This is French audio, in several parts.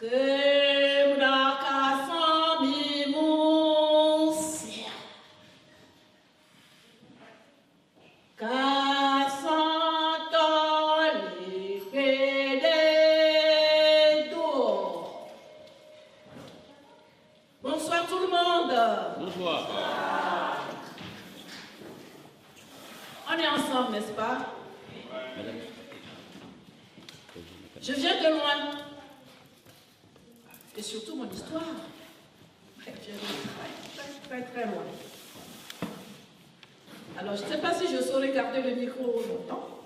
Bonsoir tout le monde. Bonsoir. On est ensemble, n'est-ce pas? Je viens de loin. Et surtout mon histoire. Elle vient de très loin. Alors, je ne sais pas si je saurais garder le micro longtemps.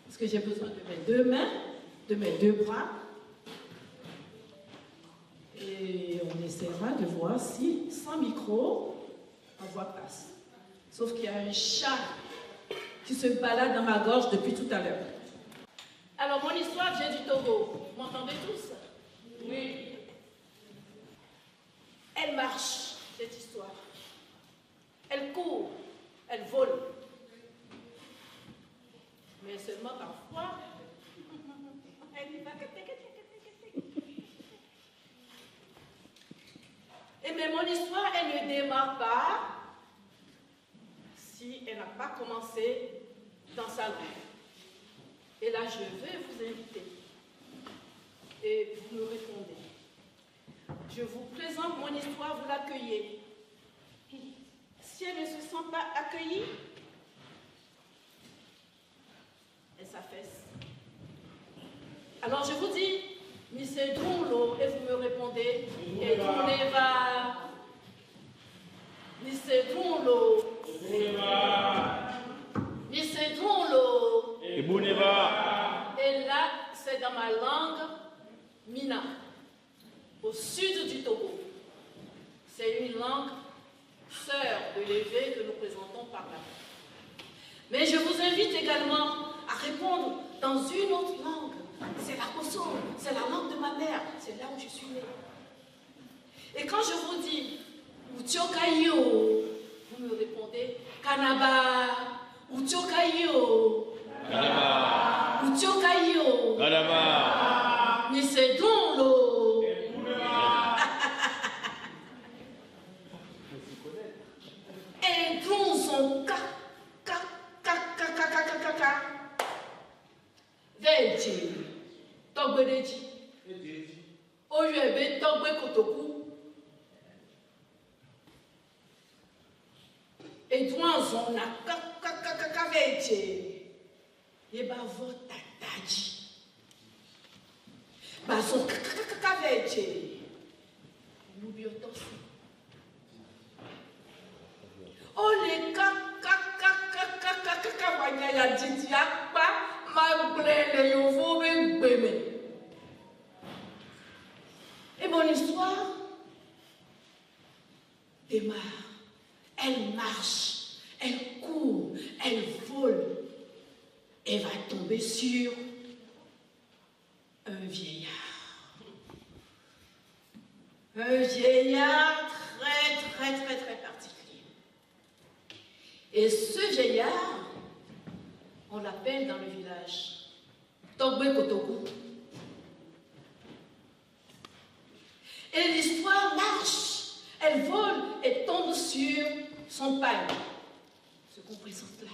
Parce que j'ai besoin de mes deux mains, de mes deux bras. Et on essaiera de voir si, sans micro, ma voix passe. Sauf qu'il y a un chat qui se balade dans ma gorge depuis tout à l'heure. Alors, mon histoire vient du Togo. Vous m'entendez tous? Oui. Elle marche, cette histoire. Elle court, elle vole. Mais seulement parfois, elle y va. Et mais mon histoire, elle ne démarre pas si elle n'a pas commencé dans sa langue. Et là, je vais vous inviter. Et vous me répondez. Je vous présente mon histoire, vous l'accueillez. Si elle ne se sent pas accueillie, elle s'affaisse. Alors je vous dis, mais c'est drôle, et vous me répondez, et tournez va. Mais c'est drôle. Mais c'est drôle. Et Bouneva. Et là, c'est dans ma langue, Mina, au sud du Togo. C'est une langue sœur de l'évé que nous présentons par là. Mais je vous invite également à répondre dans une autre langue. C'est la Koso, c'est la langue de ma mère, c'est là où je suis née. Et quand je vous dis Utiokayo, vous me répondez Kanaba, Utiokayo, Kanaba, Utiokayo, Kanaba, mais c'est donc l'eau. Et donc son ka. Veji, Togbedeji, Oyebe Togbe Kotoku, et Douanzon na Veji, Yeba Votataji, Bazon Veji, Nubiotos. Oh les wanyaya didi akpa ma gble le yovo be gbeme. Et mon histoire démarre. Elle marche, elle court, elle vole et va tomber sur un vieillard. Un vieillard très particulier. Et ce vieillard, on l'appelle dans le village Togbe Kotoku. Et l'histoire marche, elle vole et tombe sur son pagne, ce qu'on présente là.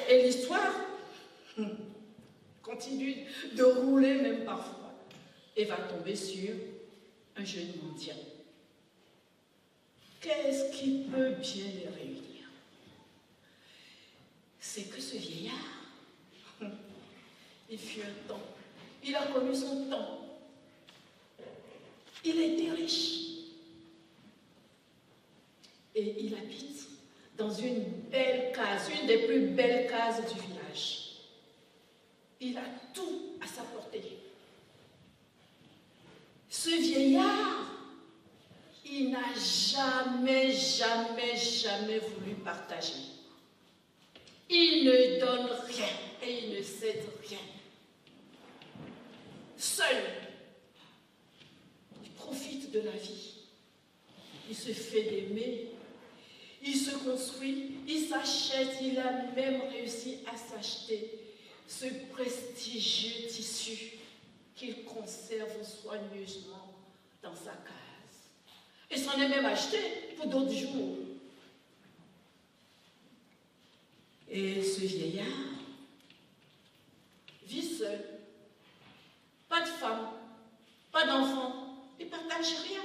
Et l'histoire continue de rouler même parfois et va tomber sur un jeune mendiant. Qu'est-ce qui peut bien les réunir? C'est que ce vieillard, il fut un temps, il a connu son temps, il était riche et il habite dans une belle case, une des plus belles cases du village. Il a tout à sa portée. Ce vieillard, il n'a jamais voulu partager. Il ne donne rien et il ne cède rien. Seul, il profite de la vie. Il se fait d'aimer, il se construit, il s'achète, il a même réussi à s'acheter ce prestigieux tissu qu'il conserve soigneusement dans sa case. Et s'en est même acheté pour d'autres jours. Et ce vieillard vit seul, pas de femme, pas d'enfant, il ne partage rien,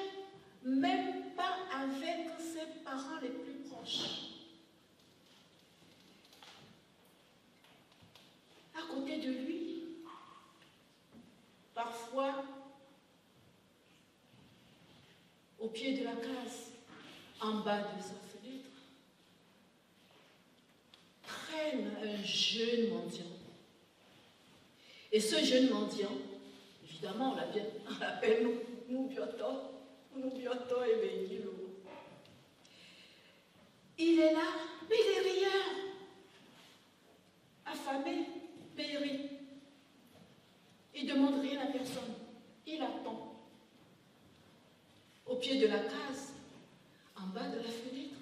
même pas avec ses parents les plus proches. À côté de lui, parfois, au pied de la case, en bas de sa fenêtre, traîne un jeune mendiant. Et ce jeune mendiant, évidemment, on l'appelle nous Bioto et Benguilo. Il est là, mais il est rien. Affamé, péri. Il ne demande rien à personne. Il attend. Au pied de la case, en bas de la fenêtre.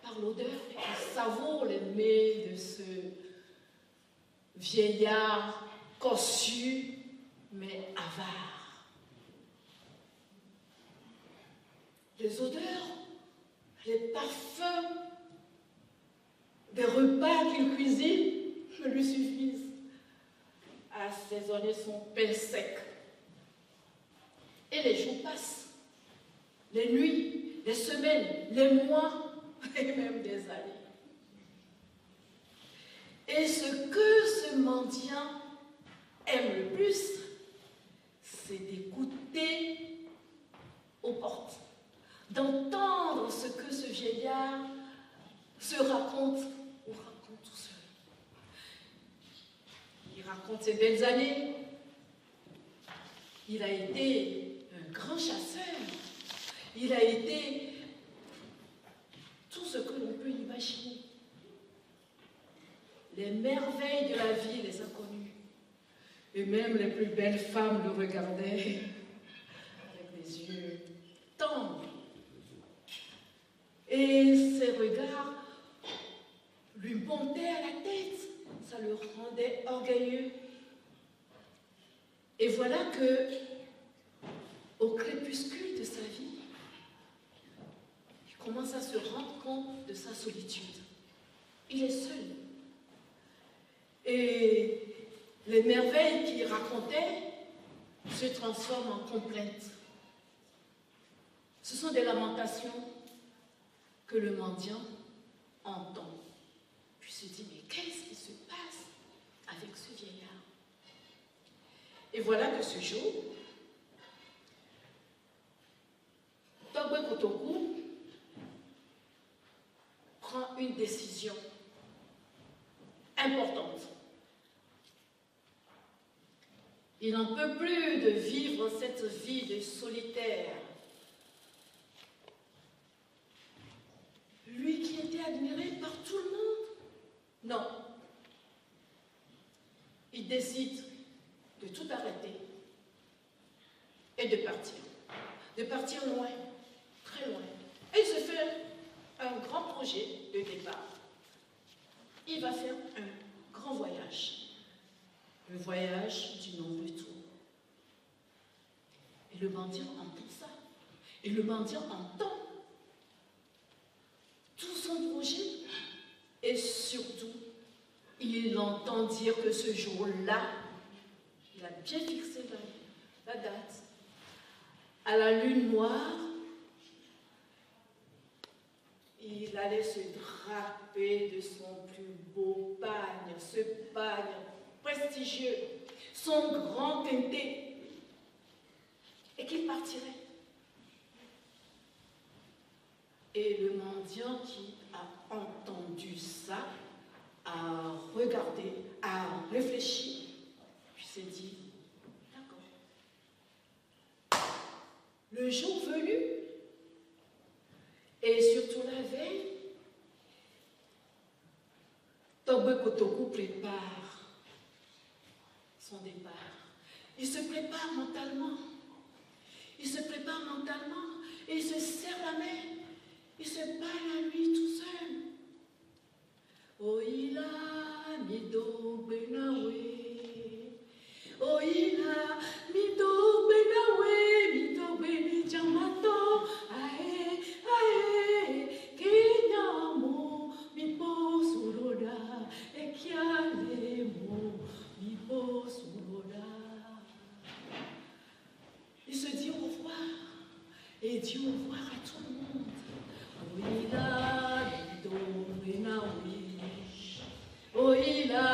Par l'odeur, il savoure les mets de ce vieillard cossu, mais avare. Les odeurs, les parfums des repas qu'il cuisine ne lui suffisent à assaisonner son pain sec. Et les jours passent, les nuits, les semaines, les mois et même des années. Et ce que ce mendiant aime le plus, c'est d'écouter aux portes, d'entendre ce que ce vieillard se raconte ou raconte tout seul. Il raconte ses belles années. Il a été un grand chasseur. Il a été tout ce que l'on peut imaginer. Les merveilles de la vie les a connues. Et même les plus belles femmes le regardaient avec des yeux tendres. Et ses regards lui montaient à la tête. Ça le rendait orgueilleux. Et voilà que, au crépuscule de sa vie, il commence à se rendre compte de sa solitude. Il est seul. Et les merveilles qu'il racontait se transforment en complaintes. Ce sont des lamentations que le mendiant entend. Puis se dit, mais qu'est-ce qui se passe avec ce vieillard? Et voilà que ce jour, Togbe Kotoku prend une décision importante. Il n'en peut plus de vivre cette vie de solitaire. Lui qui était admiré par tout le monde. Non. Il décide de tout arrêter et de partir. De partir loin, très loin. Et il se fait un grand projet de départ. Il va faire un grand voyage. Le voyage du non-retour. Et le mendiant entend ça. Et le mendiant entend tout son projet. Et surtout, il entend dire que ce jour-là, il a bien fixé la date. À la lune noire, il allait se draper de son plus beau pagne, ce pagne prestigieux, son grand quintet, et qu'il partirait. Et le mendiant qui a entendu ça, a regardé, a réfléchi, puis s'est dit, d'accord. Le jour venu, et surtout la veille, Togbe Kotoku prépare son départ. Il se prépare mentalement. Il se prépare mentalement et il se serre la main. Il se parle à lui tout seul. Oila mido benawe. Oila mido benawe, mido beni jamato. Ae, ae, kenyamo, mi po suroda, e kialemo, mi po suroda. Il se dit au revoir et dit au revoir à tout le monde. Oila mido benawe. Oila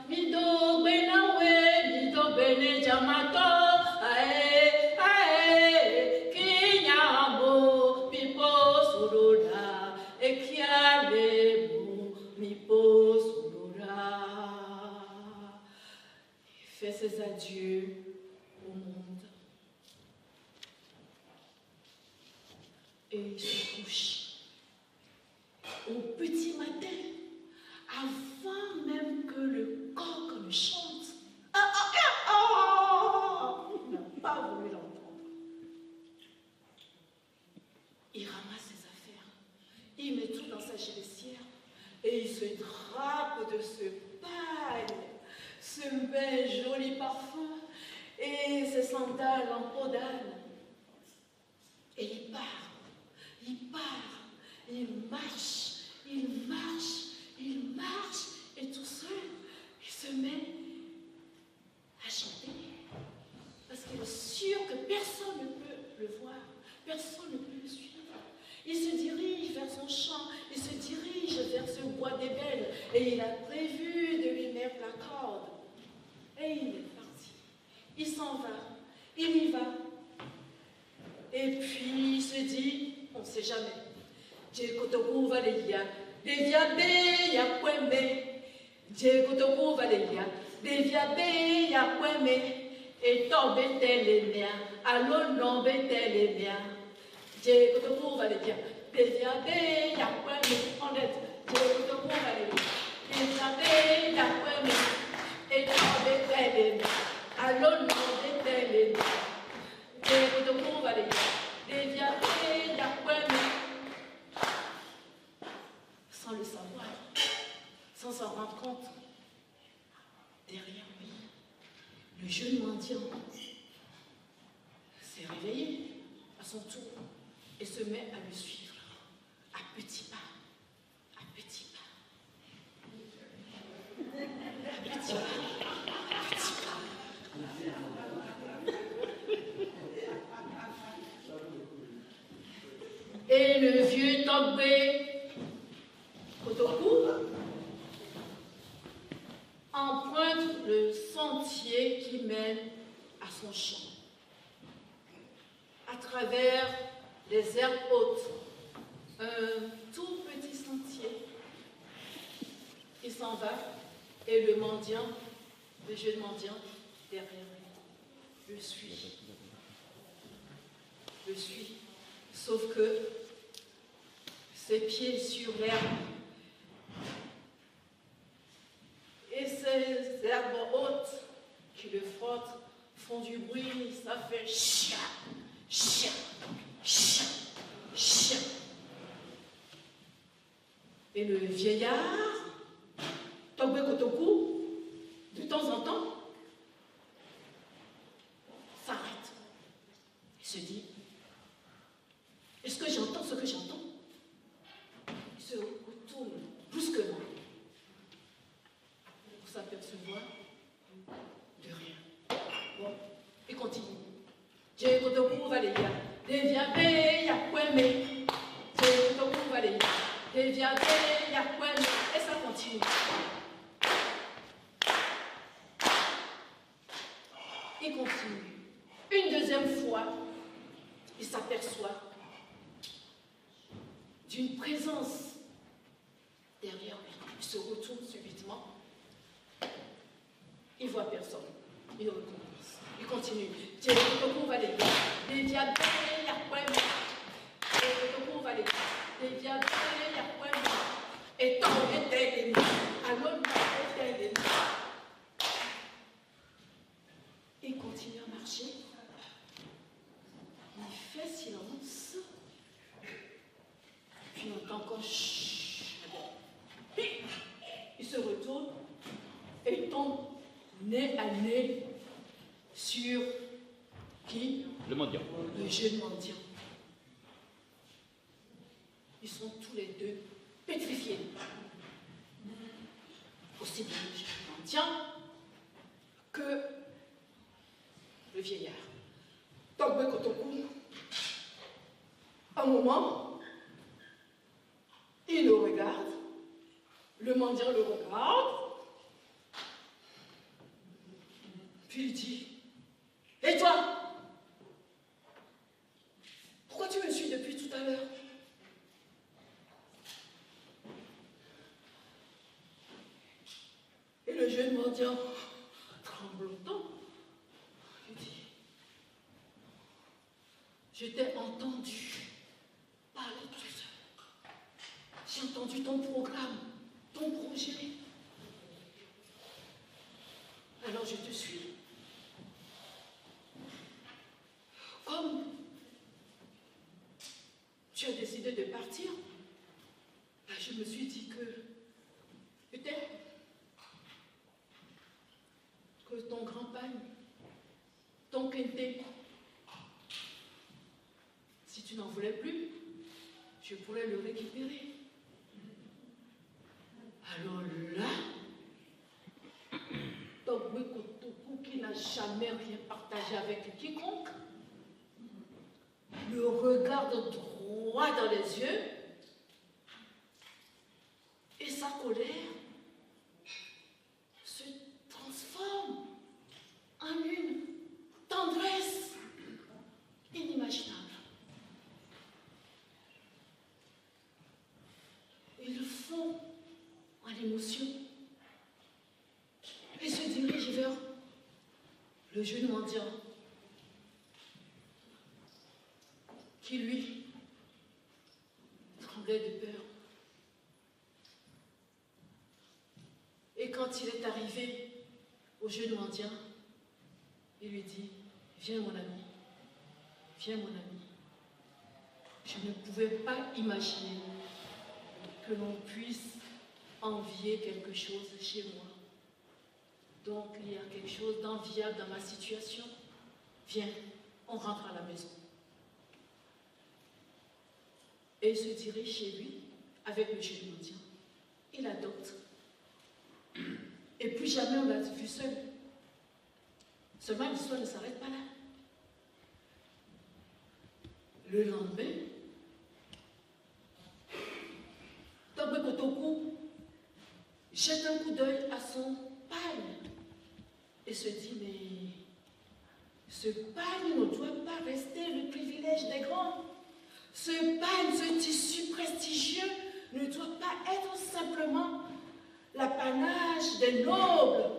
mido benawe, mido bene jamato. Ae, ae, kinyamo, mipo suroda, e kialemo, mipo suroda. Il fait ses adieux au monde. Et il se couche. Au petit matin, avant même que le coq ne chante, il n'a pas voulu l'entendre. Il ramasse ses affaires, il met tout dans sa gélissière et il se drape de ce paille, ce bel joli parfum et ses sandales en peau d'âne. Et il part, il marche, il marche, il marche, et tout seul, il se met à chanter. Parce qu'il est sûr que personne ne peut le voir, personne ne peut le suivre. Il se dirige vers son champ, il se dirige vers ce bois d'ébène, et il a prévu de lui mettre la corde. Et il est parti. Il s'en va, il y va. Et puis il se dit, on ne sait jamais. Djekotoku valeya, devia be ya kweme. Djekotoku valeya, devia be ya kweme. Et tombe telemia, allo non betelemia. Djekotoku valeya, devia be ya kweme. En net, Djekotoku valeya, devia be ya kweme. Et tombe telemia, allo non betelemia. Djekotoku valeya, devia be ya kweme. Sans le savoir, sans s'en rendre compte, derrière lui, le jeune mendiant s'est réveillé à son tour et se met à le suivre, à petits pas, à petits pas, à petits pas, à petits pas. Et le vieux Togbé Kotoku emprunte le sentier qui mène à son champ, à travers les herbes hautes, un tout petit sentier. Il s'en va et le mendiant, le jeune mendiant, derrière lui, le suit. Le suit, sauf que ses pieds sur l'herbe et ces herbes hautes qui le frottent font du bruit, ça fait chia, chia, chia, chia. Et le vieillard, Togbé Kotoku, de temps en temps, s'arrête et se dit, est-ce que j'entends ce que j'entends? Il se retourne brusquement pour s'apercevoir de rien. Bon, il continue. Djekotoku valeya, devia be ya kweme. Djekotoku valeya, devia be ya kweme. Et ça continue. Il continue. Une deuxième fois, il s'aperçoit d'une présence derrière lui. Il se retourne subitement. Il ne voit personne. Il recommence. Il continue. Djekotoku valeya, devia be ya kweme. Djekotoku valeya, devia be ya kweme. Et tant était les mains. Alors, était les mains. Il continue à marcher. Il fait silence. Puis on entend encore chut. nez à nez sur qui? Le mendiant. Le jeune mendiant. Ils sont tous les deux pétrifiés. Aussi bien le jeune mendiant que le vieillard. Togbe Kotoku, un moment, il le regarde, le mendiant le regarde, puis il dit, « Et toi? Pourquoi tu me suis depuis tout à l'heure? » Et le jeune mendiant, tremblotant, lui dit, « Je t'ai entendu parler tout seul. J'ai entendu ton programme, ton projet. Alors je te suis. Comme tu as décidé de partir, je me suis dit que peut-être que ton grand-père, ton quintet, si tu n'en voulais plus, je pourrais le récupérer. Alors là, Togbe Kotoku, qui n'a jamais rien partagé avec quiconque, le regarde droit dans les yeux et sa colère se transforme en une tendresse inimaginable. Il fond en émotion et se dirige vers le jeune mendiant qui, lui, tremblait de peur. Et quand il est arrivé au jeune mendiant, il lui dit, « Viens mon ami, viens mon ami. Je ne pouvais pas imaginer que l'on puisse envier quelque chose chez moi. Donc il y a quelque chose d'enviable dans ma situation. Viens, on rentre à la maison. » Et il se dirige chez lui avec le jeune mendiant. Il adopte. Et plus jamais on l'a vu seul. Seulement l'histoire ne s'arrête pas là. Le lendemain, Togbe Kotoku jette un coup d'œil à son pagne et se dit, mais ce pagne ne doit pas rester le privilège des grands. Ce pagne, ce tissu prestigieux ne doit pas être simplement l'apanage des nobles.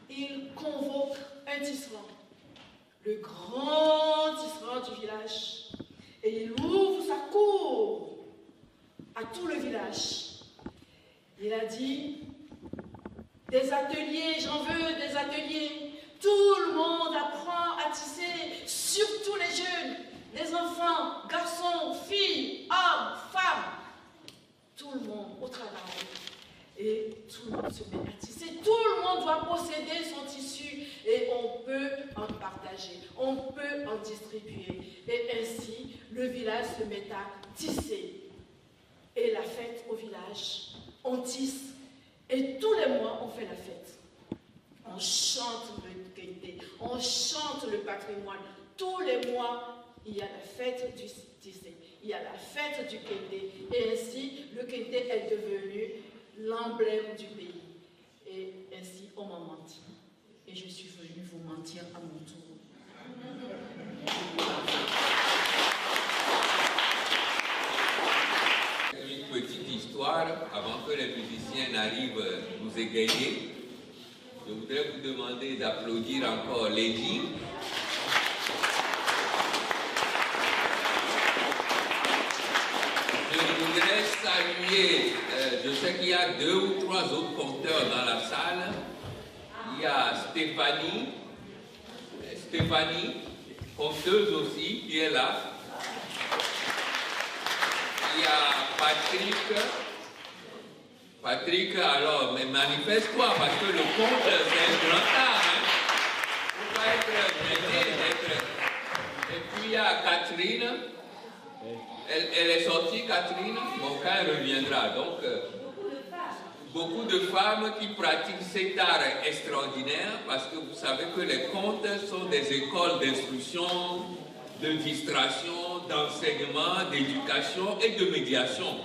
Il convoque un tisserand, le grand tisserand du village, et il ouvre sa cour à tout le village. Il a dit, des ateliers, j'en veux des ateliers. Tout le monde apprend à tisser, surtout les jeunes, les enfants, garçons, filles, hommes, femmes. Tout le monde au travail. Et tout le monde se met à tisser. Tout le monde doit posséder son tissu et on peut en partager, on peut en distribuer. Et ainsi, le village se met à tisser. Et la fête au village, on tisse. Et tous les mois, on fait la fête. On chante le quintet, on chante le patrimoine. Tous les mois, il y a la fête du tissé, il y a la fête du quintet. Et ainsi, le quintet est devenu l'emblème du pays. Et ainsi, on m'a menti. Et je suis venue vous mentir à mon tour. Une petite histoire, avant que les musiciens n'arrivent nous égayer. Je voudrais vous demander d'applaudir encore Lévi. Je voudrais saluer, je sais qu'il y a 2 ou 3 autres conteurs dans la salle. Il y a Stéphanie, conteuse aussi, qui est là. Il y a Patrick, alors, mais manifeste-toi, parce que le compte, c'est un grand art. Hein. Il faut pas être gêné. Et puis il y a Catherine. Elle est sortie, Catherine. Bon, quand elle reviendra. Donc, beaucoup de femmes qui pratiquent cet art extraordinaire, parce que vous savez que les contes sont des écoles d'instruction, de distraction, d'enseignement, d'éducation et de médiation.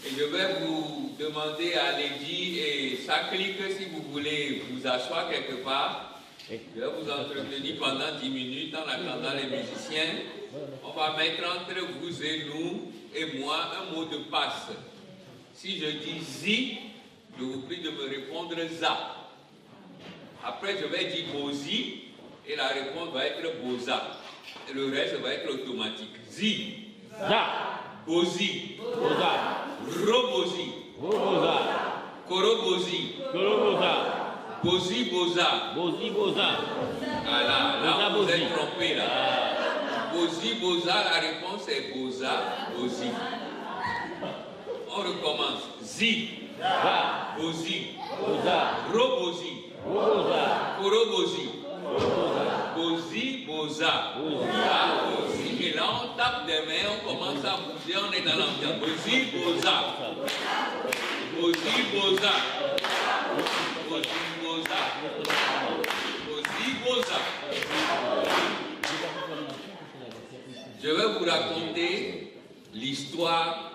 Et je vais vous demander à Lady et sa clique si vous voulez vous asseoir quelque part. Je vais vous entretenir pendant 10 minutes en attendant les musiciens. On va mettre entre vous et nous et moi un mot de passe. Si je dis zi, je vous prie de me répondre za. Après, je vais dire bozi et la réponse va être boza. Et le reste va être automatique. Zi, Za. bozi, Boza. robozi, Boza. korobozi, Koroboza. bozi, boza. Bozi boza. Ah là, vous Boza, êtes bozi. trompé là. Bozi, boza, la réponse est boza, bozi. On recommence. Zi, Za. bozi, Boza. robozi, Boza. korobozi, bozi, boza. Ah, bozi. Et là, on tape des mains, on commence à bouger, on est dans l'ambiance. Bozi, boza. Bozi, boza. Bozi, boza. Bozi, boza. Je vais vous raconter l'histoire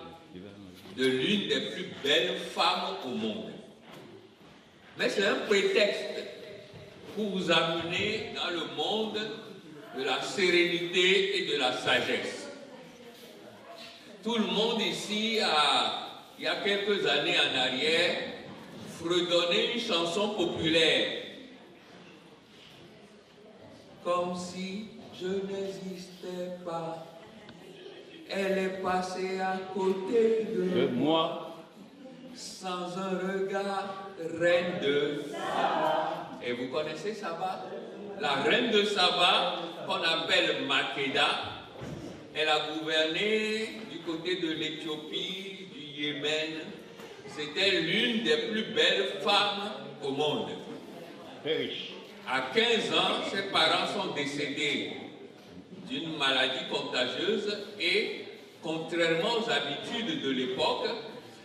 de l'une des plus belles femmes au monde. Mais c'est un prétexte pour vous amener dans le monde de la sérénité et de la sagesse. Tout le monde ici il y a quelques années en arrière, fredonnait une chanson populaire. Comme si je n'existais pas. Elle est passée à côté de Moi. sans un regard, reine de Saba. Et vous connaissez Saba? La reine de Saba, qu'on appelle Makeda, elle a gouverné du côté de l'Éthiopie, du Yémen. C'était l'une des plus belles femmes au monde. Très riche. À 15 ans, ses parents sont décédés d'une maladie contagieuse et, contrairement aux habitudes de l'époque,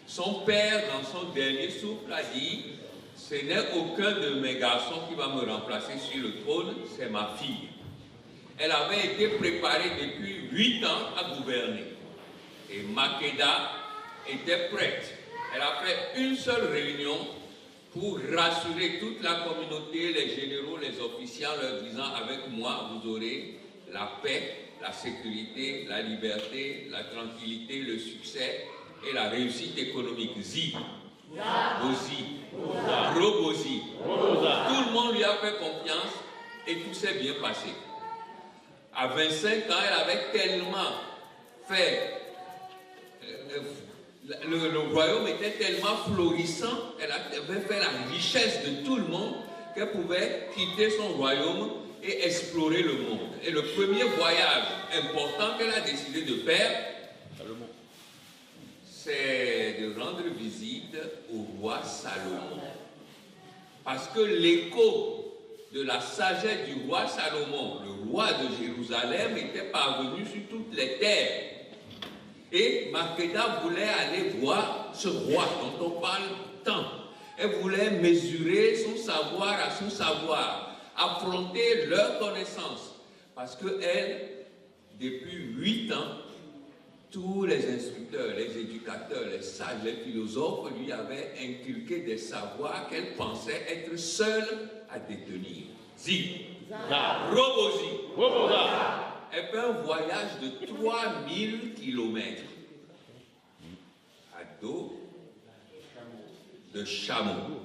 son père, dans son dernier souffle, a dit « Ce n'est aucun de mes garçons qui va me remplacer sur le trône, c'est ma fille. » Elle avait été préparée depuis 8 ans à gouverner. Et Makeda était prête. Elle a fait une seule réunion pour rassurer toute la communauté, les généraux, les officiers, en leur disant « Avec moi, vous aurez la paix, la sécurité, la liberté, la tranquillité, le succès et la réussite économique. Zi, Bozi, Robozi. Tout le monde lui a fait confiance et tout s'est bien passé. À 25 ans, elle avait tellement fait... Le royaume était tellement florissant, elle avait fait la richesse de tout le monde qu'elle pouvait quitter son royaume et explorer le monde. Et le premier voyage important qu'elle a décidé de faire, c'est de rendre visite au roi Salomon. Parce que l'écho de la sagesse du roi Salomon, le roi de Jérusalem, était parvenu sur toutes les terres. Et Makeda voulait aller voir ce roi dont on parle tant. Elle voulait mesurer son savoir à son savoir, affronter leur connaissance. Parce qu'elle, depuis 8 ans, tous les instructeurs, les éducateurs, les sages, les philosophes lui avaient inculqué des savoirs qu'elle pensait être seule à détenir. Zi, Robozi. Roboza. Elle fait un voyage de 3000 kilomètres à dos de chameau,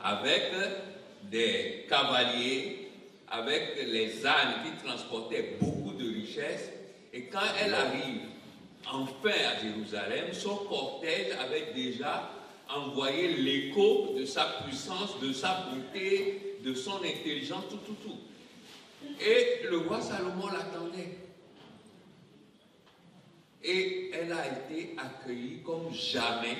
avec des cavaliers, avec les ânes qui transportaient beaucoup de richesses. Et quand elle arrive enfin à Jérusalem, son cortège avait déjà envoyé l'écho de sa puissance, de sa beauté, de son intelligence, tout. Et le roi Salomon l'attendait. Et elle a été accueillie comme jamais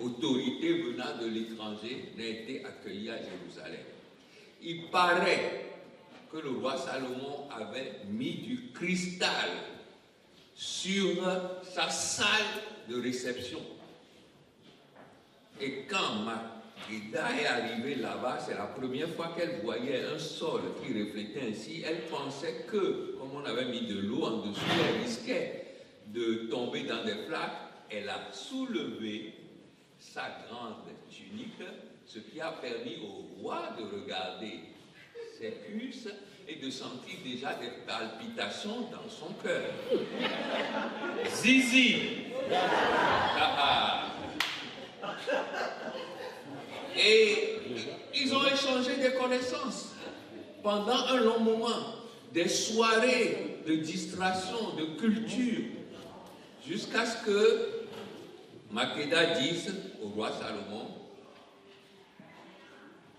autorité venant de l'étranger n'a été accueillie à Jérusalem. Il paraît que le roi Salomon avait mis du cristal sur sa salle de réception. Et quand Makeda est arrivée là-bas, c'est la première fois qu'elle voyait un sol qui reflétait ainsi. Elle pensait que, comme on avait mis de l'eau en dessous, elle risquait de tomber dans des flaques. Elle a soulevé sa grande tunique, ce qui a permis au roi de regarder ses cuisses et de sentir déjà des palpitations dans son cœur. Zizi! Et ils ont échangé des connaissances pendant un long moment, des soirées de distraction, de culture, jusqu'à ce que Makeda dise au roi Salomon,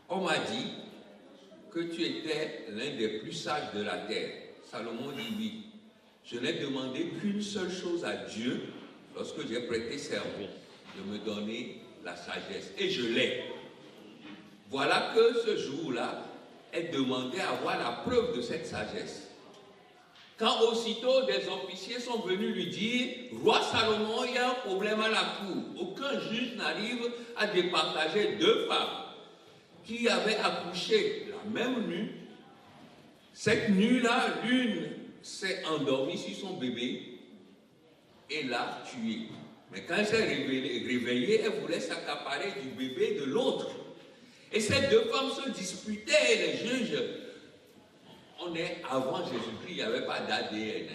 on m'a dit que tu étais l'un des plus sages de la terre. Salomon dit oui. Je n'ai demandé qu'une seule chose à Dieu lorsque j'ai prêté serment, de me donner la sagesse. Et je l'ai. Voilà que ce jour-là, elle demandait à avoir la preuve de cette sagesse. Quand aussitôt des officiers sont venus lui dire, roi Salomon, il y a un problème à la cour. Aucun juge n'arrive à départager deux femmes qui avaient accouché la même nuit. Cette nuit-là, l'une s'est endormie sur son bébé et l'a tué. Mais quand elle s'est réveillée, elle voulait s'accaparer du bébé de l'autre. Et ces deux femmes se disputaient, et les juges, on est avant Jésus-Christ, il n'y avait pas d'ADN.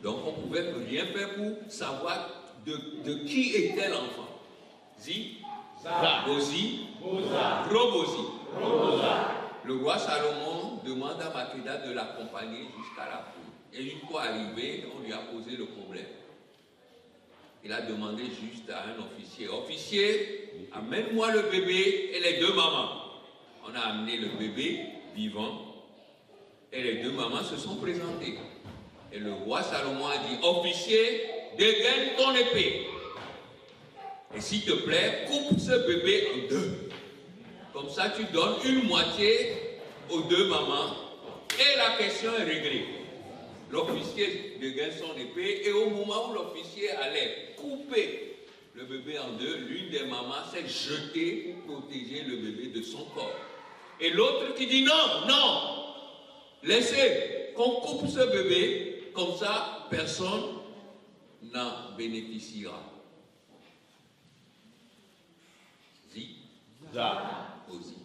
Donc on ne pouvait rien faire pour savoir de qui était l'enfant. Zi, Bozi, Robozi. Le roi Salomon demande à Makeda de l'accompagner jusqu'à la cour. Et une fois arrivé, on lui a posé le problème. Il a demandé juste à un officier, officier, amène-moi le bébé et les deux mamans. On a amené le bébé vivant et les deux mamans se sont présentées. Et le roi Salomon a dit, officier, dégaine ton épée. Et s'il te plaît, coupe ce bébé en deux. Comme ça, tu donnes une moitié aux deux mamans et la question est réglée. L'officier dégaine son épée et au moment où l'officier allait couper le bébé en deux, l'une des mamans s'est jetée pour protéger le bébé de son corps. Et l'autre qui dit non, non, laissez qu'on coupe ce bébé, comme ça personne n'en bénéficiera. Zi, Ozi,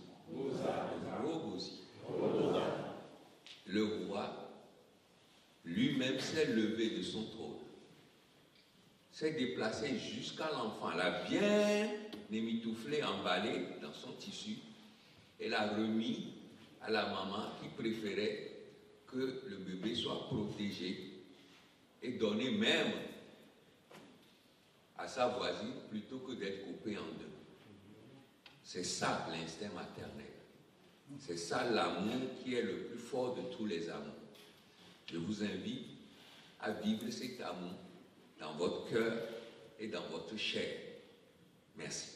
Robozi. Le roi lui-même s'est levé de son trône, s'est déplacé jusqu'à l'enfant, l'a bien émitouflé, emballé dans son tissu et l'a remis à la maman qui préférait que le bébé soit protégé et donné même à sa voisine plutôt que d'être coupé en deux. C'est ça l'instinct maternel. C'est ça l'amour qui est le plus fort de tous les amours. Je vous invite à vivre cet amour dans votre cœur et dans votre chair. Merci.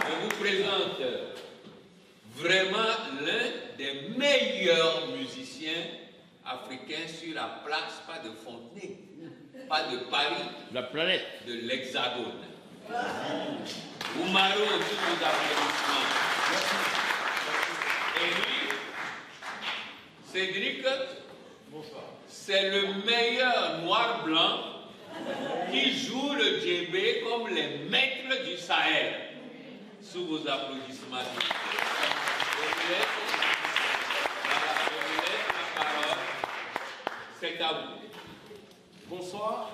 Je vous présente vraiment l'un des meilleurs musiciens africains sur la place, pas de Fontenay, pas de Paris, La planète. de l'Hexagone. Oumaro, tous vos applaudissements. Et lui, Cédric, c'est le meilleur noir-blanc qui joue le djembé comme les maîtres du Sahel. Sous vos applaudissements. Je vous laisse la parole. C'est à vous. Bonsoir.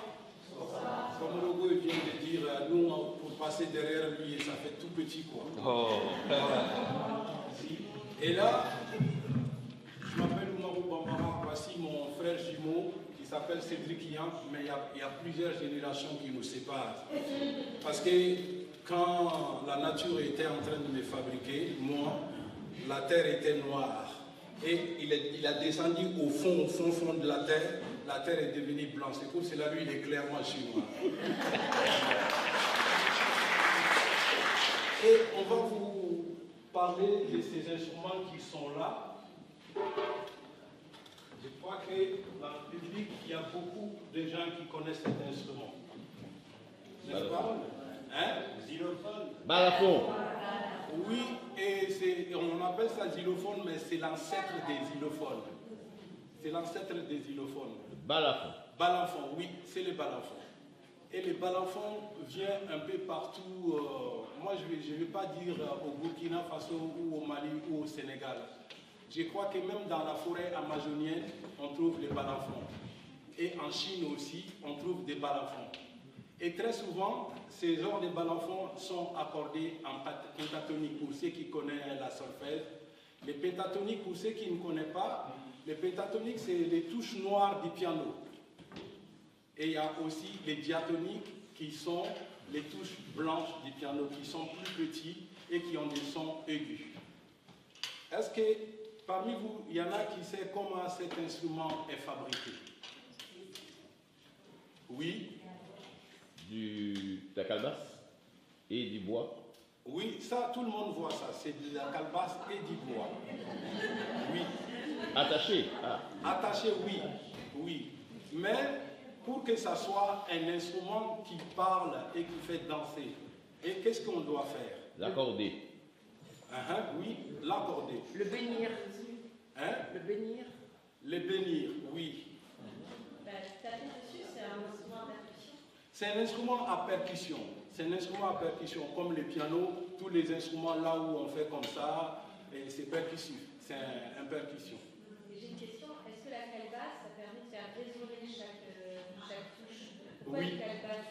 Comme Logo vient de dire, nous, pour passer derrière lui, ça fait tout petit, quoi. Oh. Et là, je m'appelle Oumarou Bambara, voici mon frère jumeau qui s'appelle Cédric Yank, mais il y a plusieurs générations qui nous séparent. Parce que quand la nature était en train de me fabriquer, moi, la terre était noire. Et il a descendu au fond de la terre. La terre est devenue blanche. C'est pour cela lui, il est clairement chinois. Et on va vous parler de ces instruments qui sont là. Je crois que dans le public, il y a beaucoup de gens qui connaissent cet instrument. N'est-ce pas? Hein? Xylophone. Balafon. Oui, et on appelle ça xylophone, mais c'est l'ancêtre des xylophones. C'est l'ancêtre des xylophones. Balafon. Balafon, oui, c'est le balafon. Et le balafon vient un peu partout. Moi, je ne vais pas dire au Burkina Faso ou au Mali ou au Sénégal. Je crois que même dans la forêt amazonienne, on trouve les balafons. Et en Chine aussi, on trouve des balafons. Et très souvent, ces genres de balafons sont accordés en pentatonique pour ceux qui connaissent la solfège. Les pentatoniques, pour ceux qui ne connaissent pas, les pentatoniques, c'est les touches noires du piano. Et il y a aussi les diatoniques qui sont les touches blanches du piano, qui sont plus petits et qui ont des sons aigus. Est-ce que parmi vous, il y en a qui sait comment cet instrument est fabriqué? Oui. De la calebasse et du bois. Oui, ça, tout le monde voit ça. C'est de la calebasse et du bois. Oui. Attaché. Ah. Attaché, oui. Oui. Mais pour que ça soit un instrument qui parle et qui fait danser, et qu'est-ce qu'on doit faire? L'accorder. Oui, l'accorder. Le bénir. Hein? Le bénir. Le bénir, oui. Taper dessus, c'est un instrument à percussion. C'est un instrument à percussion. C'est un instrument à percussion, comme le piano, tous les instruments là où on fait comme ça, et c'est percussif. C'est un percussion. J'ai une question. Est-ce que la calebasse, ça permet de faire résonner chaque touche? Pourquoi Oui. une calebasse?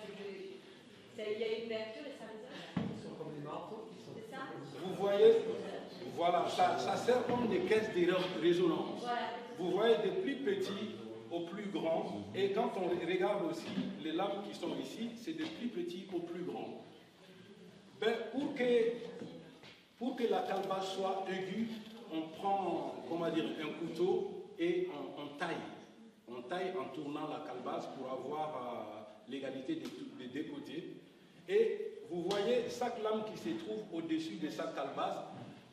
Il y a une ouverture et ça résonne? Ils sont comme des marteaux. C'est ça? Vous voyez, voilà, ça sert comme des caisses de résonance. Voilà. Vous voyez des plus petits au plus grand, et quand on regarde aussi les lames qui sont ici, c'est des plus petits au plus grand. Ben, pour que la calebasse soit aiguë, on prend, comment dire, un couteau et on taille. On taille en tournant la calebasse pour avoir l'égalité des deux côtés. Et vous voyez chaque lame qui se trouve au-dessus de sa calebasse,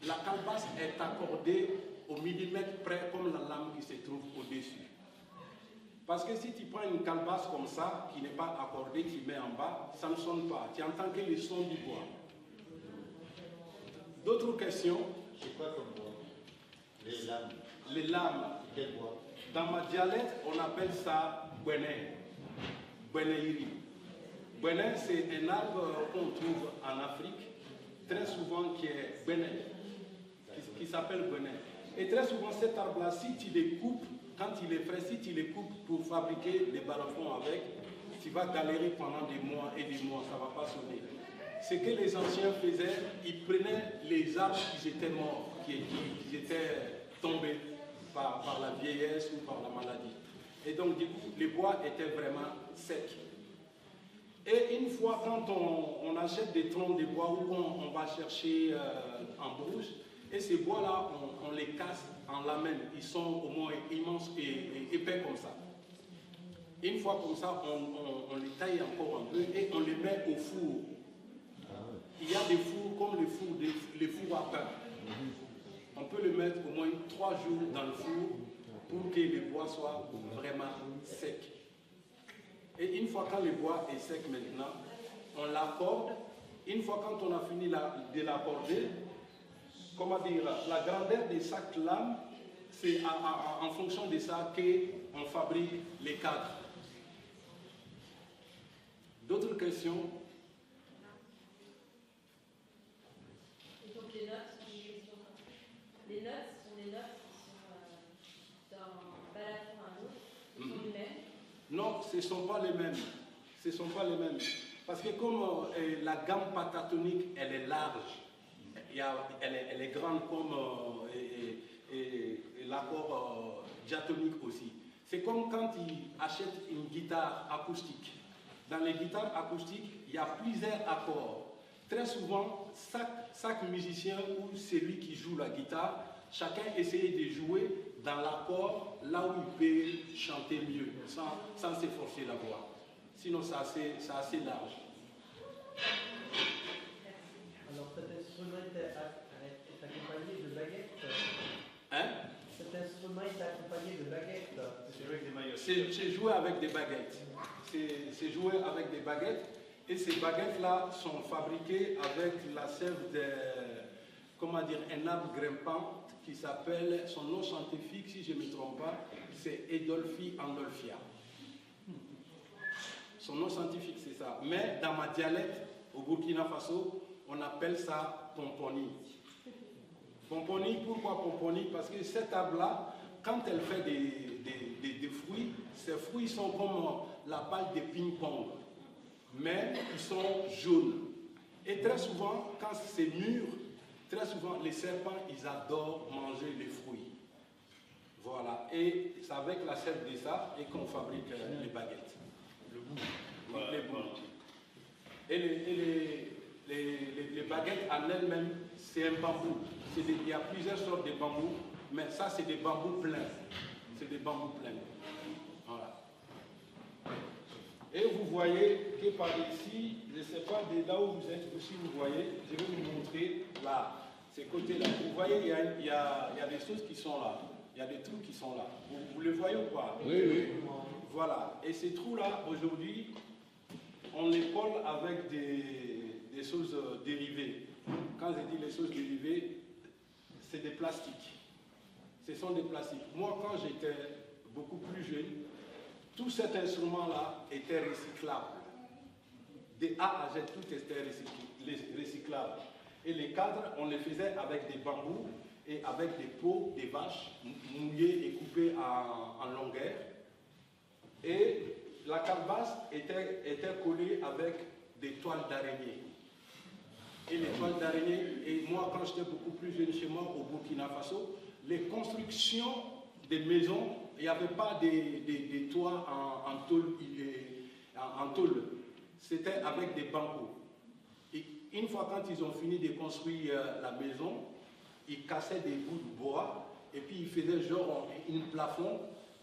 la calebasse est accordée au millimètre près comme la lame qui se trouve au-dessus. Parce que si tu prends une calebasse comme ça, qui n'est pas accordée, tu mets en bas, ça ne sonne pas. Tu entends que le son du bois. D'autres questions? C'est quoi comme bois? Les lames. Les lames. Quel bois? Dans ma dialecte, on appelle ça bouené. Bouenéiri. Bouené, c'est un arbre qu'on trouve en Afrique, très souvent qui est bouené, qui s'appelle bouené. Et très souvent, cet arbre-là, si tu les coupes, quand il est frais, si tu les coupes pour fabriquer des balafons avec, tu vas galérer pendant des mois et des mois, ça ne va pas sonner. Ce que les anciens faisaient, ils prenaient les arbres qui étaient morts, qui étaient tombés par la vieillesse ou par la maladie. Et donc, du coup, les bois étaient vraiment secs. Et une fois, quand on achète des troncs de bois ou on va chercher en brousse, et ces bois-là, on les casse en lamelles. Ils sont au moins immenses et épais comme ça. Une fois comme ça, on les taille encore un peu et on les met au four. Il y a des fours comme les fours à pain. On peut le mettre au moins 3 jours dans le four pour que le bois soit vraiment sec. Et une fois quand le bois est sec maintenant, on l'accorde. Une fois quand on a fini de l'accorder, comment dire, la grandeur de chaque lame, c'est en fonction de ça qu'on fabrique les cadres. D'autres questions? Et donc les notes sont des questions. Les notes sont des notes qui sont d'un balafon à l'autre. Ils sont les mêmes? Non, ce ne sont pas les mêmes. Ce ne sont pas les mêmes. Parce que comme la gamme pentatonique, elle est large, elle est grande comme l'accord diatonique aussi. C'est comme quand ils achètent une guitare acoustique. Dans les guitares acoustiques, il y a plusieurs accords. Très souvent, chaque musicien ou celui qui joue la guitare chacun essayait de jouer dans l'accord là où il peut chanter mieux, sans s'efforcer la voix. Sinon, c'est assez large. Alors, cet instrument est accompagné de baguettes. Hein? Cet instrument est accompagné de baguettes. C'est joué avec des maillots. C'est joué avec des baguettes. C'est joué avec des baguettes. Et ces baguettes-là sont fabriquées avec la sève un arbre grimpant qui s'appelle, son nom scientifique, si je ne me trompe pas, c'est Edolphi andolphia. Son nom scientifique, c'est ça. Mais dans ma dialecte, au Burkina Faso, on appelle ça pomponi. Pomponi, pourquoi pomponi? Parce que cet arbre-là, quand elle fait des fruits, ces fruits sont comme la balle de ping-pong, mais ils sont jaunes. Et très souvent, quand c'est mûr, très souvent, les serpents, ils adorent manger les fruits. Voilà. Et c'est avec la sève de ça et qu'on fabrique les baguettes. Le bout. Voilà, les bouts. Et les baguettes en elles-mêmes, c'est un bambou. Il y a plusieurs sortes de bambous, mais ça, c'est des bambous pleins. C'est des bambous pleins. Voilà. Et vous voyez que par ici, je ne sais pas de là où vous êtes aussi, vous voyez, je vais vous montrer là, ces côtés-là. Vous voyez, il y a des choses qui sont là. Il y a des trous qui sont là. Vous les voyez ou pas? Oui, oui. Voilà. Et ces trous-là, aujourd'hui, on les colle avec des choses dérivées. Quand je dis les choses dérivées, c'est des plastiques. Ce sont des plastiques. Moi, quand j'étais beaucoup plus jeune, tout cet instrument-là était recyclable. De A à Z, tout était recyclable. Et les cadres, on les faisait avec des bambous et avec des peaux des vaches mouillées et coupées en longueur. Et la calebasse était collée avec des toiles d'araignée. Et les toiles d'araignée, et moi quand j'étais beaucoup plus jeune chez moi au Burkina Faso, les constructions des maisons, il n'y avait pas des toits en tôle. C'était avec des bambous. Et une fois quand ils ont fini de construire la maison, ils cassaient des bouts de bois et puis ils faisaient genre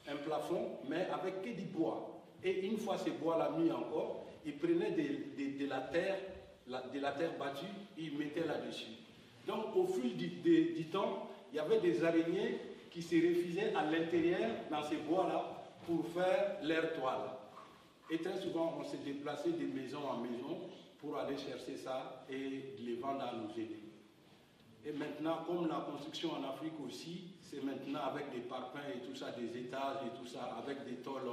un plafond, mais avec que du bois. Et une fois ces bois-là mis encore, ils prenaient de la terre battue et ils mettaient là-dessus. Donc au fil du temps, il y avait des araignées qui se refusaient à l'intérieur dans ces bois-là pour faire leur toile. Et très souvent, on s'est déplacé de maison en maison pour aller chercher ça et les vendre à nos aînés. Et maintenant, comme la construction en Afrique aussi, c'est maintenant avec des parpaings et tout ça, des étages et tout ça, avec des tôles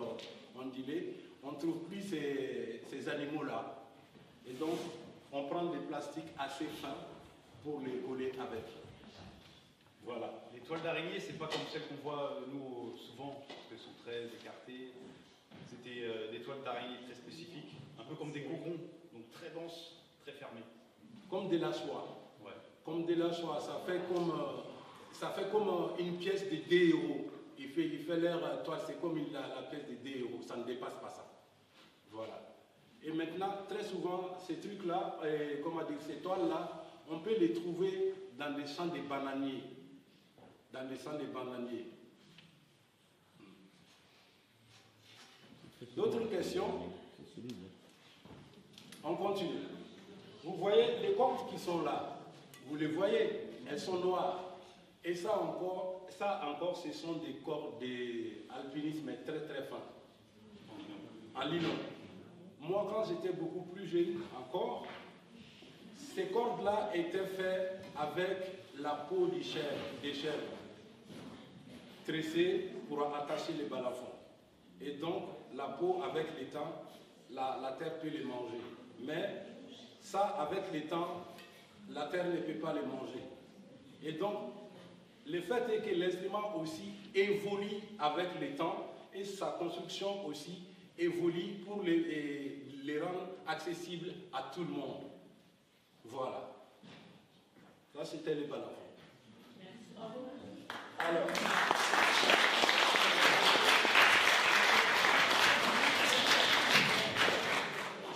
ondulées, on ne trouve plus ces animaux-là. Et donc, on prend des plastiques assez fins pour les coller avec. Voilà. Les toiles d'araignée, c'est pas comme celles qu'on voit nous souvent, parce qu'elles sont très écartées. C'était des toiles d'araignée très spécifiques, un peu comme des cocons, donc très denses, très fermées. Comme de la soie. Ouais. Comme de la soie, ça fait comme une pièce de 2 euros. Il fait leur toile, c'est comme la pièce de 2 euros, ça ne dépasse pas ça. Voilà. Et maintenant, très souvent, ces trucs-là, ces toiles-là, on peut les trouver dans les champs de bananiers. Dans les champs de bananiers. D'autres questions? On continue. Vous voyez les cordes qui sont là. Vous les voyez, elles sont noires. Et ça encore, ce sont des cordes d'alpinisme très très fins. En nylon. Moi, quand j'étais beaucoup plus jeune encore, ces cordes-là étaient faites avec la peau des chèvres, tressée pour attacher les balafons. Et donc, la peau, avec le temps, la terre peut les manger. Mais ça, avec le temps, la terre ne peut pas les manger. Et donc, le fait est que l'instrument aussi évolue avec le temps et sa construction aussi évolue pour les rendre accessibles à tout le monde. Voilà. Ça, c'était les balafons. Alors.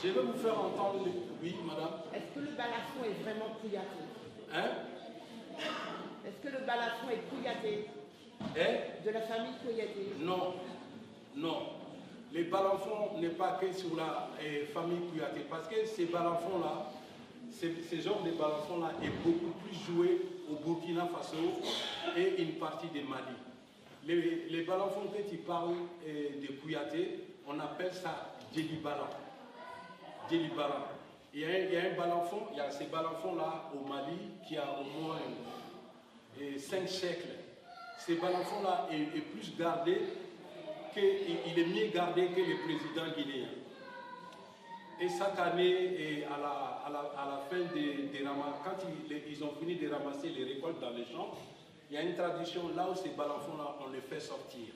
Je vais vous faire entendre. Oui, madame. Est-ce que le balafon est vraiment pliable? Hein? Est-ce que le balafon est Kouyaté? Et De la famille Kouyaté? non, non. Les balafons n'est pas que sur la famille Kouyaté, parce que ces balafons-là, ce genre de balafons-là est beaucoup plus joué au Burkina Faso et une partie du Mali. Les balafons que tu parles de Kouyaté, on appelle ça Djelibalan. Djelibalan. Il y a un balafon, il y a ces balafons-là au Mali qui a au moins 5 siècles. Ces balafons-là est plus gardé, il est mieux gardé que le président guinéen. Et chaque année, à la fin des ramasses, quand ils ont fini de ramasser les récoltes dans les champs, il y a une tradition, là où ces balafons-là, on les fait sortir.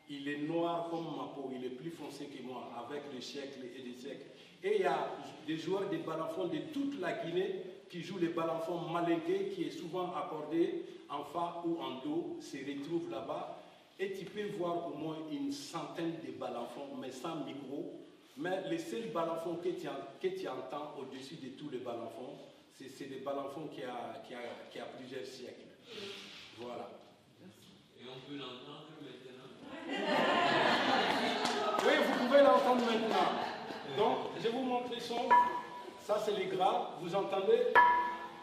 Il est noir comme ma peau, il est plus foncé que moi, avec des siècles et des siècles. Et il y a des joueurs de balafons de toute la Guinée qui jouent les balafons malinqués, qui est souvent accordé en fa ou en do, se retrouvent là-bas. Et tu peux voir au moins une centaine de balafons, mais sans micro. Mais les seuls balafons que tu entends au-dessus de tous les balafons, c'est des balafons qui a plusieurs siècles. Voilà. Et on peut l'entendre maintenant? Oui, vous pouvez l'entendre maintenant. Donc, je vais vous montrer son. Ça, c'est les graves. Vous entendez?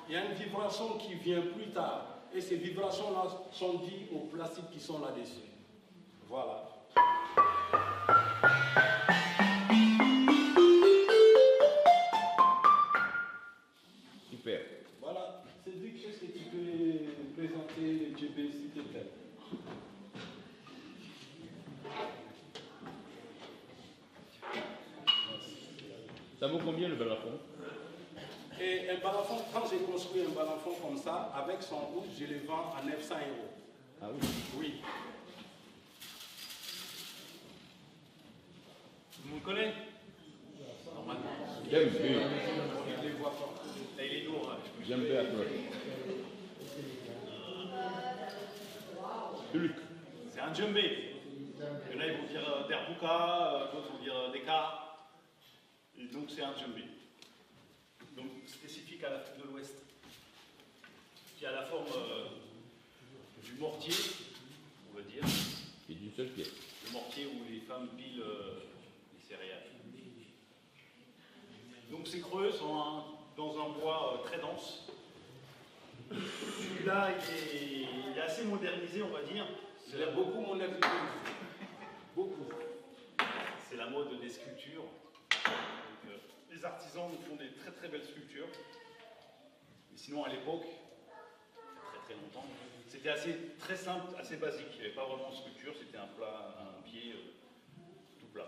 Il y a une vibration qui vient plus tard. Et ces vibrations-là sont dues aux plastiques qui sont là-dessus. Voilà. Super. Voilà. C'est quelque chose que tu peux présenter le GB, s'il te plaît. Ça vaut combien le balafon? Et un balafon, quand j'ai construit un balafon comme ça, avec son route, je le vends à 900 €. Ah oui? Oui. Tout le monde connaît? Normalement. J'aime bien. Je les vois pas. Là, il est lourd. Hein. J'aime bien. Luc. C'est un djembé. Il y en a, ils vont dire derbouka, d'autres vont dire deka. Et donc, c'est un djembé. Donc, spécifique à l'Afrique de l'Ouest. Qui a la forme du mortier, on va dire. Et d'une seule pièce. Le mortier où les femmes pilent les céréales. Donc, c'est creux, dans un bois très dense. Celui-là, il est assez modernisé, on va dire. Il y a beaucoup modernisé. Beaucoup. C'est la mode des sculptures. Donc, les artisans nous font des très très belles sculptures. Mais sinon, à l'époque, très longtemps, c'était très simple, assez basique. Il n'y avait pas vraiment de sculpture, c'était un pied tout plat.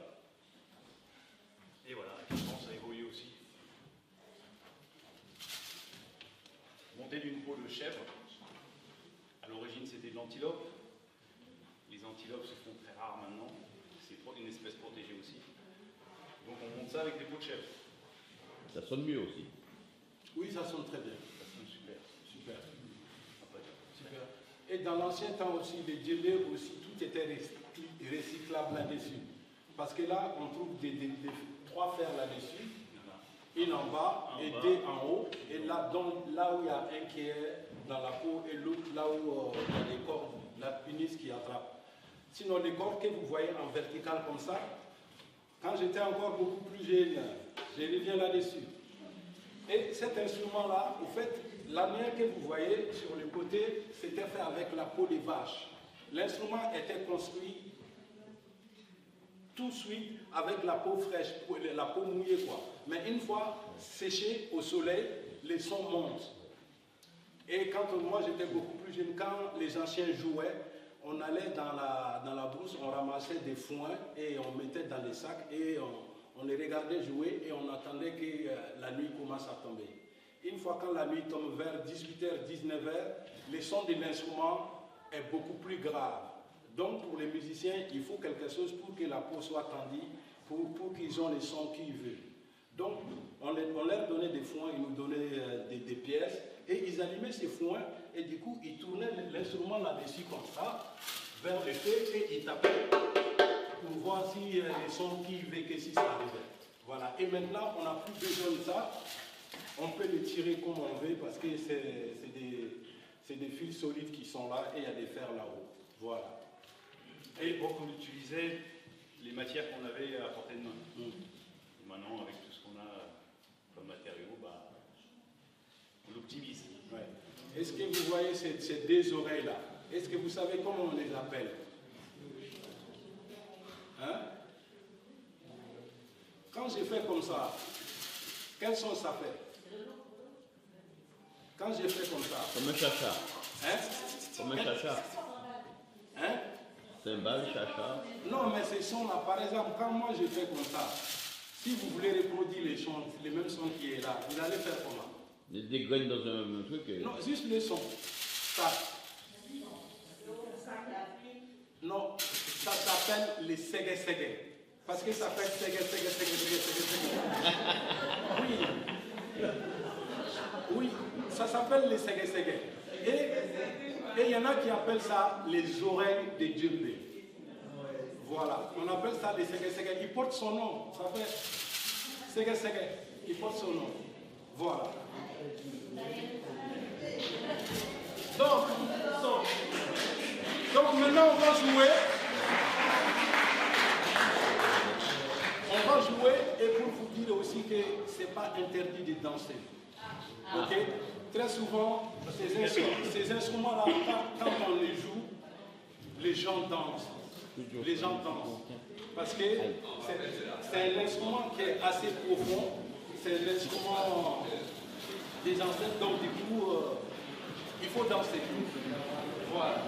Et voilà, je pense que ça a évolué aussi. Monté d'une peau de chèvre. À l'origine, c'était de l'antilope. Les antilopes se font très rares maintenant. C'est une espèce protégée aussi. Donc on monte ça avec des peaux de chèvre. Ça sonne mieux aussi. Oui, ça sonne très bien. Ça sonne super. Super. Après, Super. Et dans l'ancien temps aussi, les djembés aussi, tout était recyclable là-dessus. Parce que là, on trouve trois fers là-dessus, une en bas et deux en haut. Et là où il y a un qui est dans la peau et l'autre là où il y a les cordes, la punis qui attrape. Sinon, les cordes que vous voyez en vertical comme ça, quand j'étais encore beaucoup plus jeune, je reviens là-dessus. Et cet instrument-là, au fait, la manière que vous voyez sur le côté, c'était fait avec la peau des vaches. L'instrument était construit tout de suite avec la peau fraîche, la peau mouillée quoi. Mais une fois séché au soleil, les sons montent. Et quand moi j'étais beaucoup plus jeune, quand les anciens jouaient, on allait dans la brousse, on ramassait des foins et on mettait dans les sacs et on les regardait jouer et on attendait que la nuit commence à tomber. Une fois quand la nuit tombe vers 18h, 19h, le son de l'instrument est beaucoup plus grave. Donc pour les musiciens, il faut quelque chose pour que la peau soit tendue, pour qu'ils aient les sons qu'ils veulent. Donc on leur donnait des foins, ils nous donnaient des pièces et ils allumaient ces foins et du coup ils tournaient l'instrument là-dessus comme ça, vers le feu et ils tapaient pour voir si les sons qu'ils veulent que si ça arrivait. Voilà. Et maintenant on n'a plus besoin de ça, on peut les tirer comme on veut parce que C'est des fils solides qui sont là et il y a des fers là-haut. Voilà. À l'époque, on utilisait les matières qu'on avait à portée de main. Et maintenant, avec tout ce qu'on a comme matériaux, bah, on l'optimise. Ouais. Est-ce que vous voyez ces deux oreilles-là? Est-ce que vous savez comment on les appelle? Hein? Quand j'ai fait comme ça, quel son ça fait? Quand j'ai fait comme ça. Comme un chacha. Hein? Comme un chacha. Hein? Cymbale, chacha. Non, mais ces sons-là, par exemple, quand moi je fais comme ça, si vous voulez reproduire les mêmes sons qui est là, vous allez faire comment? Des graines dans un truc. Non, juste le son. Ça. Non, ça s'appelle les ségué-ségué. Parce que ça fait ségué-ségué-ségué-ségué-ségué. Oui. Oui, ça s'appelle les ségué-ségué. Et il y en a qui appellent ça les oreilles de djembé. Voilà, on appelle ça les ségué-ségué. Il porte son nom, ça fait ségué-ségué. Il porte son nom. Voilà. Donc maintenant on va jouer. On va jouer et pour vous dire aussi que ce n'est pas interdit de danser. Ok? Très souvent, ces instruments-là, quand on les joue, les gens dansent. Les gens dansent. Parce que c'est un instrument qui est assez profond. C'est un instrument des ancêtres, donc du coup, il faut danser. Voilà.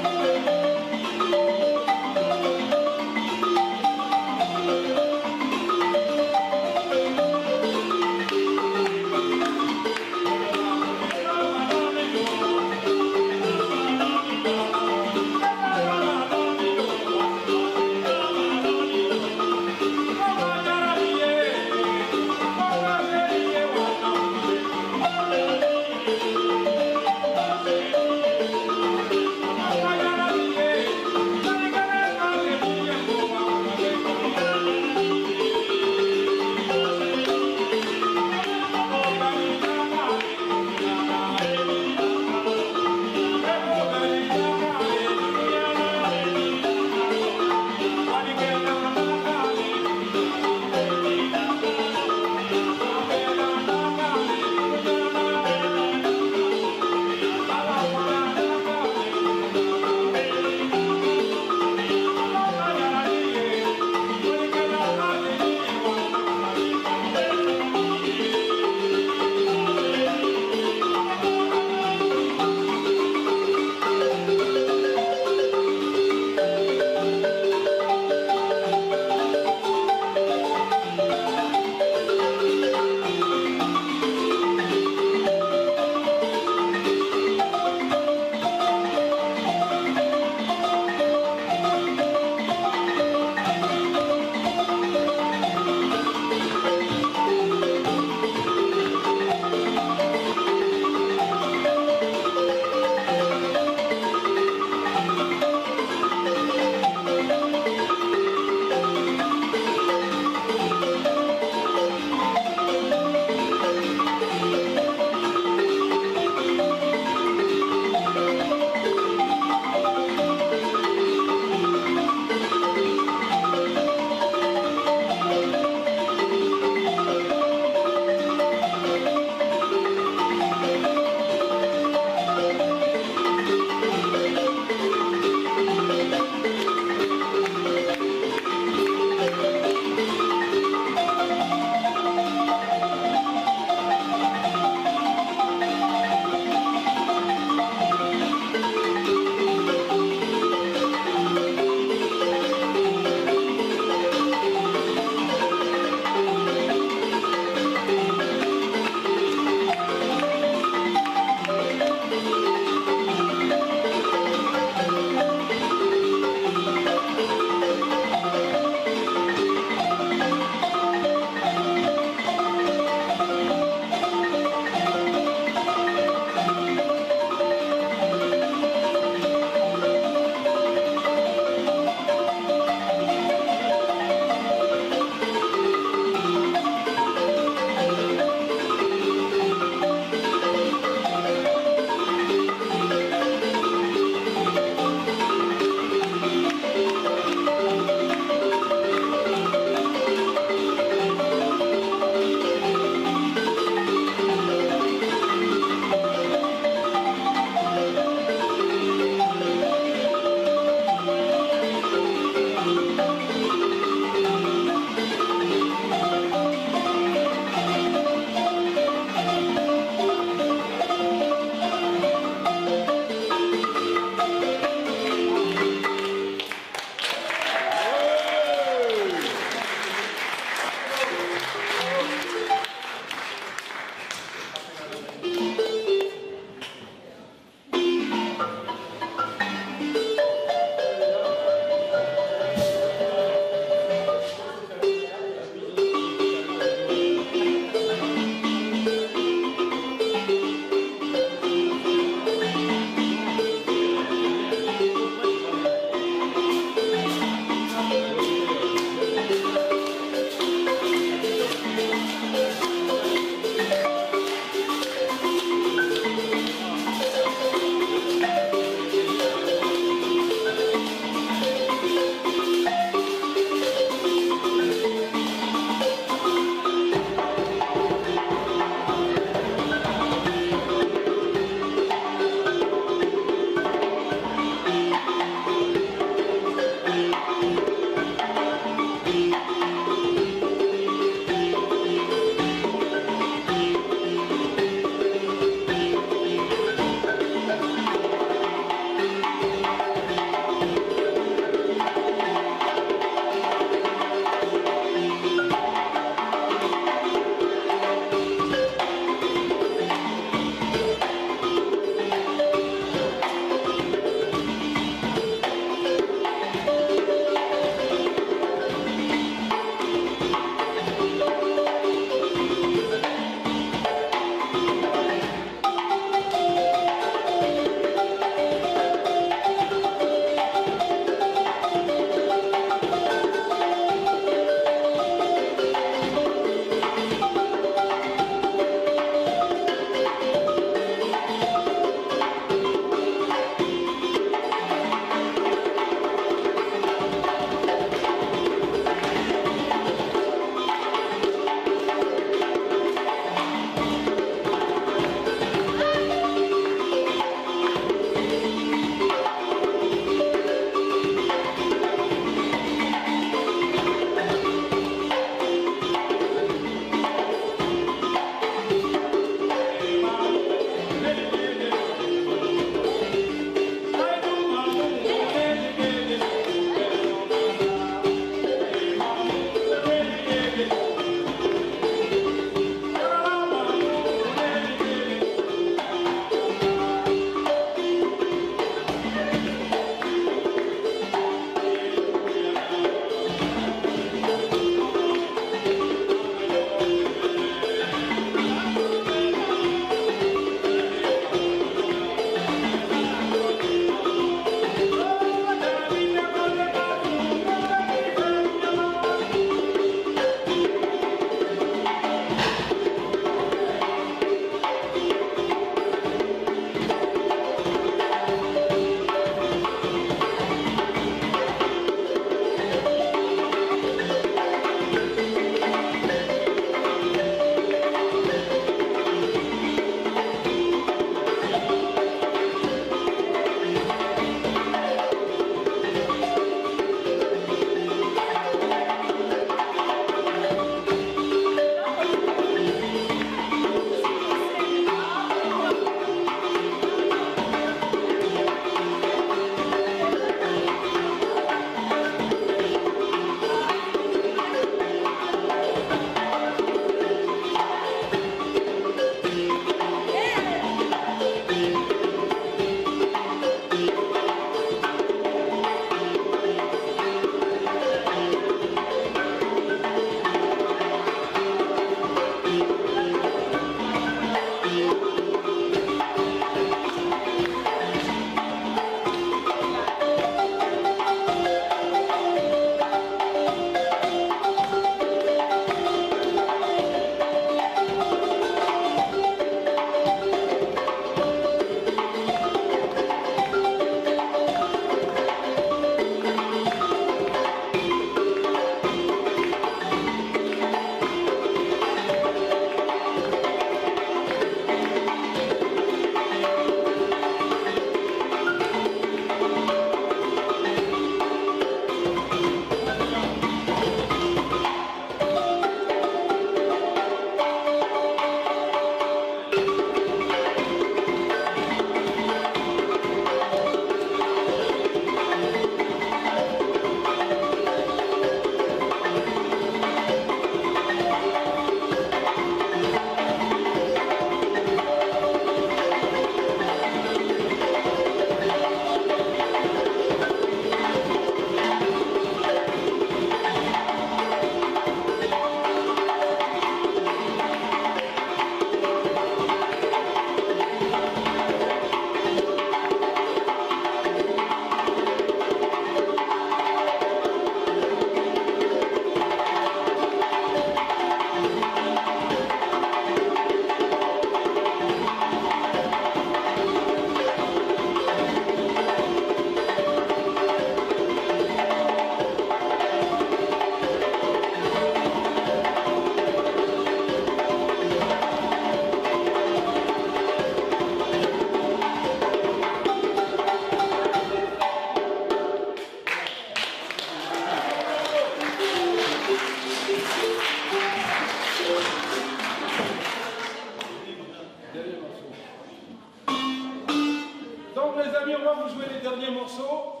vous jouez les derniers morceaux.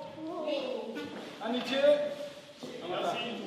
Amitié. Merci.